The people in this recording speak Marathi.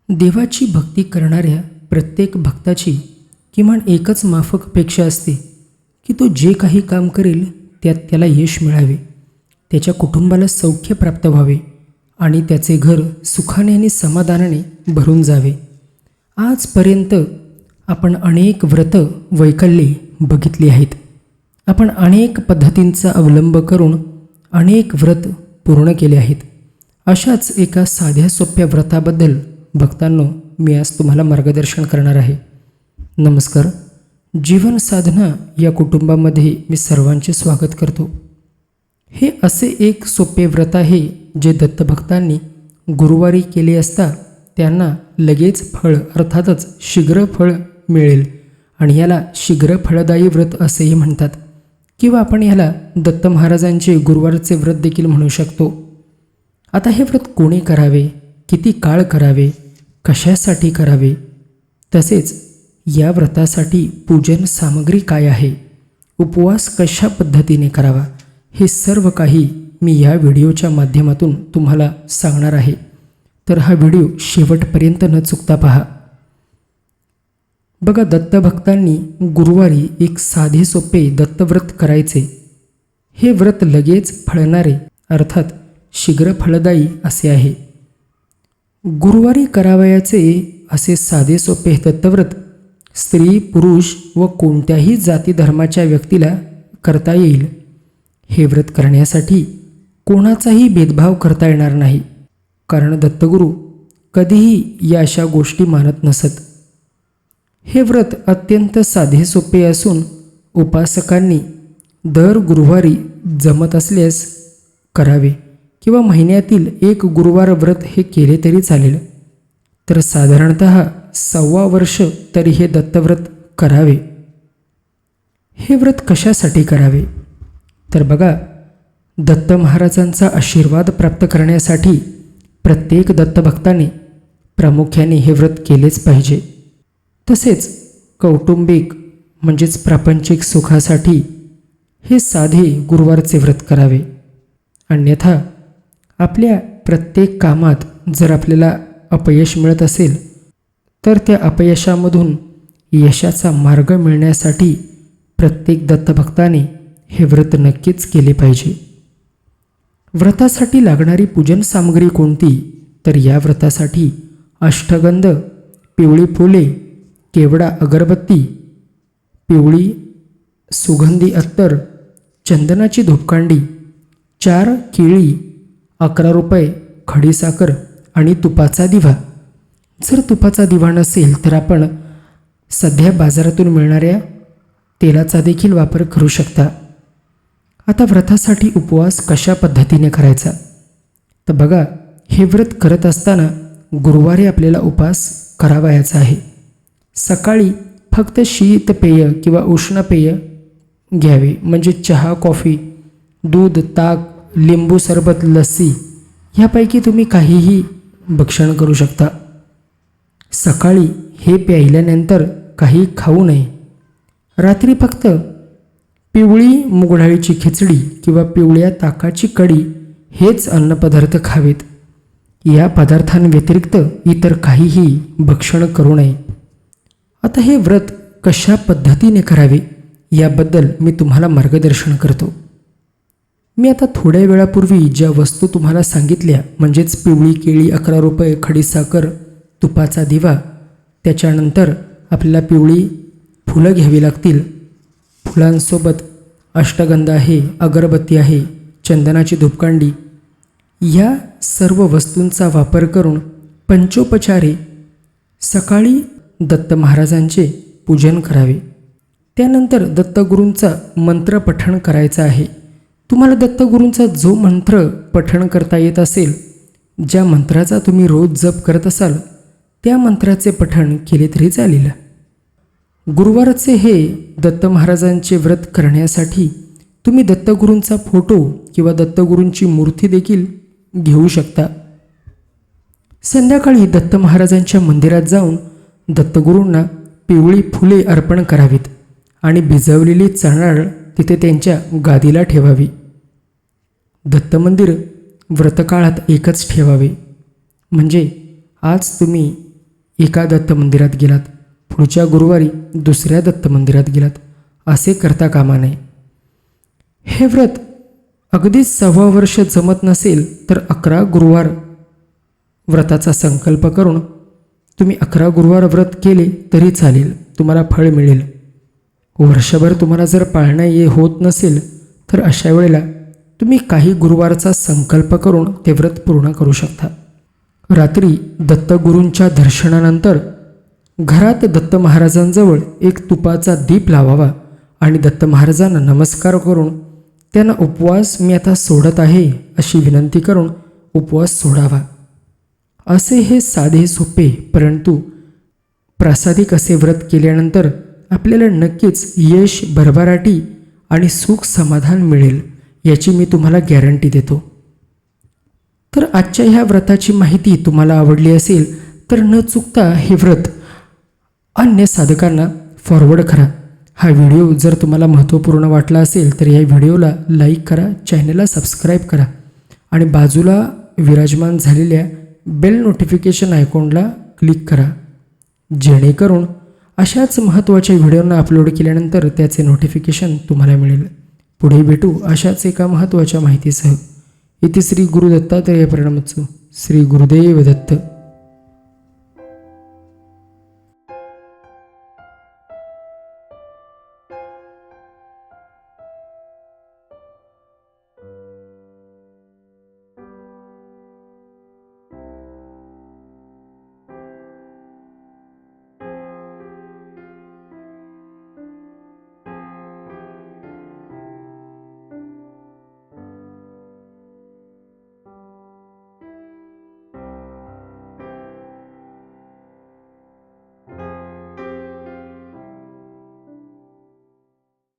देवाची भक्ती करणाऱ्या प्रत्येक भक्ताची किमान एकच माफक अपेक्षा असते की तो जे काही काम करेल त्यात त्याला यश मिळावे, त्याच्या कुटुंबाला सौख्य प्राप्त व्हावे आणि त्याचे घर सुखाने आणि समाधानाने भरून जावे. आजपर्यंत आपण अनेक व्रत वैकल्ये बघितली आहेत. आपण अनेक पद्धतींचा अवलंब करून अनेक व्रत पूर्ण केले आहेत. अशाच एका साध्या सोप्या व्रताबद्दल भक्तांनो मी आज तुम्हाला मार्गदर्शन करणार आहे. नमस्कार. जीवन साधना या कुटुंबामध्ये मी सर्वांचे स्वागत करतो. हे असे एक सोपे व्रत आहे जे दत्तभक्तांनी गुरुवारी केले असता त्यांना लगेच फळ अर्थातच शीघ्र फळ मिळेल आणि याला शीघ्र फळदायी व्रत असेही म्हणतात किंवा आपण याला दत्त महाराजांचे गुरुवारचे व्रत देखील म्हणू शकतो. आता हे व्रत कोणी करावे, किती काळ करावे, कशासाठी करावे, तसेच या व्रतासाठी पूजन सामग्री काय आहे, उपवास कशा पद्धतीने करावा, हे सर्व काही मी या व्हिडिओच्या माध्यमातून तुम्हाला सांगणार आहे. तर हा व्हिडिओ शेवटपर्यंत न चुकता पहा. बघा, दत्तभक्तांनी गुरुवारी एक साधे सोपे दत्तव्रत करायचे. हे व्रत लगेच फळणारे अर्थात शीघ्र फलदायी असे आहे. गुरुवारी करावयाचे असे साधे सोपे दत्तव्रत स्त्री पुरुष व कोणत्याही जाती धर्माच्या व्यक्तीला करता येईल. हे व्रत करण्यासाठी कोणाचाही भेदभाव करता येणार नाही, कारण दत्तगुरू कधीही या अशा गोष्टी मानत नसत. हे व्रत अत्यंत साधे सोपे असून उपासकांनी दर गुरुवारी जमत असल्यास करावे किंवा महिन्यातील एक गुरुवार व्रत हे केले तरी चालेल. तर साधारणत 1.25 वर्ष तरी हे दत्तव्रत करावे. हे व्रत कशासाठी करावे तर बघा, दत्त महाराजांचा आशीर्वाद प्राप्त करण्यासाठी प्रत्येक दत्तभक्ताने प्रामुख्याने हे व्रत केलेच पाहिजे. तसेच कौटुंबिक म्हणजेच प्रापंचिक सुखासाठी हे साधे गुरुवारचे व्रत करावे. अन्यथा आपल्या प्रत्येक कामात जर आपल्याला अपयश मिळत असेल तर त्या अपयशामधून यशाचा मार्ग मिळण्यासाठी प्रत्येक दत्तभक्ताने हे व्रत नक्कीच केले पाहिजे. व्रतासाठी लागणारी पूजन सामग्री कोणती तर या व्रतासाठी अष्टगंध, पिवळी फुले, केवडा अगरबत्ती, पिवळी सुगंधी अत्तर, चंदनाची धूपकांडी, 4 केळी, 11 रुपये, खडीसाखर आणि तुपाचा दिवा. जर तुपाचा दिवा नसेल तर आपण सध्या बाजारातून मिळणाऱ्या तेलाचा देखील वापर करू शकता. आता व्रतासाठी उपवास कशा पद्धतीने करायचा तर बघा, हे व्रत करत असताना गुरुवारी आपल्याला उपवास करावयाचा आहे. सकाळी फक्त शीत पेय किंवा उष्ण पेय घ्यावे, म्हणजे चहा, कॉफी, दूध, ताक, लिंबू सरबत, लस्सी ह्यापैकी तुम्ही काहीही भक्षण करू शकता. सकाळी हे प्यायल्यानंतर काही खाऊ नये. रात्री फक्त पिवळी मुगडाळीची खिचडी किंवा पिवळ्या ताकाची कढी हेच अन्नपदार्थ खावेत. या पदार्थांव्यतिरिक्त इतर काहीही भक्षण करू नये. आता हे व्रत कशा पद्धतीने करावे याबद्दल मी तुम्हाला मार्गदर्शन करतो. मी आता थोड्या वेळापूर्वी ज्या वस्तू तुम्हाला सांगितल्या म्हणजेच पिवळी केळी, 11 रुपये, खडीसाखर, तुपाचा दिवा, त्याच्यानंतर आपल्याला पिवळी फुलं घ्यावी लागतील. फुलांसोबत अष्टगंध आहे, अगरबत्ती आहे, चंदनाची धूपकांडी, या सर्व वस्तूंचा वापर करून पंचोपचारे सकाळी दत्त महाराजांचे पूजन करावे. त्यानंतर दत्तगुरूंचा मंत्र पठण करायचा आहे. तुम्हाला दत्तगुरूंचा जो मंत्र पठण करता येत असेल, ज्या मंत्राचा तुम्ही रोज जप करत असाल त्या मंत्राचे पठण केले तरी चालेल. गुरुवारचे हे दत्त महाराजांचे व्रत करण्यासाठी तुम्ही दत्तगुरूंचा फोटो किंवा दत्तगुरूंची मूर्ती देखील घेऊ शकता. संध्याकाळी दत्त महाराजांच्या मंदिरात जाऊन दत्तगुरूंना पिवळी फुले अर्पण करावीत आणि भिजवलेली चणाळ तिथे त्यांच्या गादीला ठेवावी. दत्तमंदिर व्रतकाळात एकच ठेवावे, म्हणजे आज तुम्ही एका दत्त मंदिरात गेलात, पुढच्या गुरुवारी दुसऱ्या दत्त मंदिरात गेलात, असे करता कामा नये. हे व्रत अगदीच 6 वर्ष जमत नसेल तर 11 गुरुवार व्रताचा संकल्प करून तुम्ही 11 गुरुवार व्रत केले तरी चालेल, तुम्हाला फळ मिळेल. वर्षभर तुम्हाला जर पाळणं होत नसेल तर अशा वेळेला तुम्ही काही गुरुवारचा संकल्प करून ते व्रत पूर्ण करू शकता. रात्री दत्तगुरूंच्या दर्शनानंतर घरात दत्त महाराजांजवळ एक तुपाचा दीप लावावा आणि दत्त महाराजांना नमस्कार करून त्यांना उपवास मी आता सोडत आहे अशी विनंती करून उपवास सोडावा. असे हे साधे सोपे परंतु प्रासादिक असे व्रत केल्यानंतर आपल्याला नक्कीच यश, भरभराटी आणि सुख समाधान मिळेल याची मी तुम्हाला गॅरंटी देतो. तर आजच्या ह्या व्रताची माहिती तुम्हाला आवडली असेल तर न चुकता हे व्रत अन्य साधकांना फॉरवर्ड करा. हा व्हिडिओ जर तुम्हाला महत्त्वपूर्ण वाटला असेल तर या व्हिडिओला लाईक करा, चॅनलला सबस्क्राईब करा आणि बाजूला विराजमान झालेल्या बेल नोटिफिकेशन आयकॉनला क्लिक करा, जेणेकरून अशाच महत्त्वाच्या व्हिडिओंना अपलोड केल्यानंतर त्याचे नोटिफिकेशन तुम्हाला मिळेल. पुढे भेटू अशाच एका महत्त्वाच्या माहितीसह. इति श्री गुरु दत्तात्रेय प्रणमत्सु. श्री गुरुदेव दत्त.